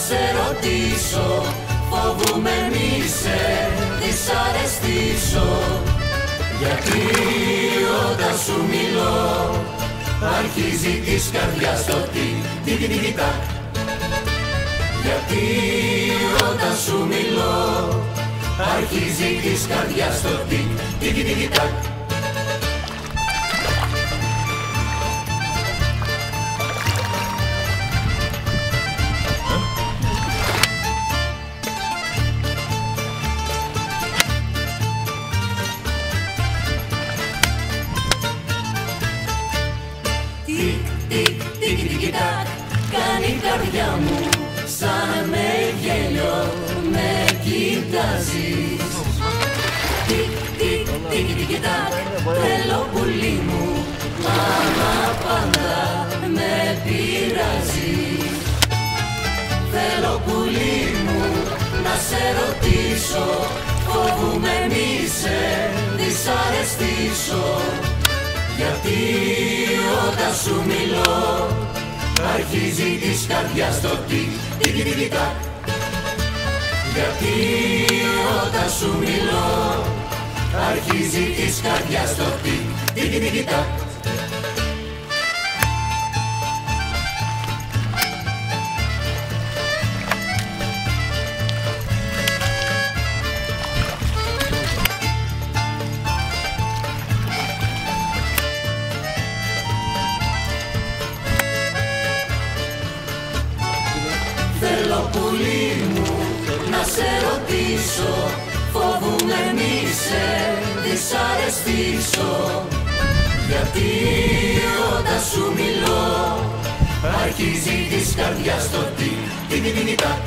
σε ρωτήσω, φοβούμαι μη σε δυσαρεστήσω. Γιατί όταν σου μιλώ αρχίζει της καρδιάς το τικ-τικ-τικ-τακ. Γιατί όταν σου μιλώ αρχίζει της καρδιάς το τικ-τικ-τικ-τακ. Τικ-τικ-τικ-τικ-τακ, κάνει η καρδιά μου σαν με γέλιο με κοιτάζεις. Τικ-τικ-τικ-τικ-τακ, θέλω πουλί μου, μα πάντα με πειράζεις. Θέλω πουλί μου να σε ρωτήσω, φοβούμαι μη σε δυσαρεστήσω. Γιατί όταν σου μιλώ αρχίζει της καρδιάς το τικ-τικ-τικ-τακ. Γιατί όταν σου μιλώ αρχίζει της καρδιάς το τικ-τικ-τικ-τακ. Θέλω πουλί μου να σε ρωτήσω, φοβούμαι μη σε δυσαρεστήσω. Γιατί όταν σου μιλώ αρχίζει της καρδιάς το τικ-τικ-τικ-τακ.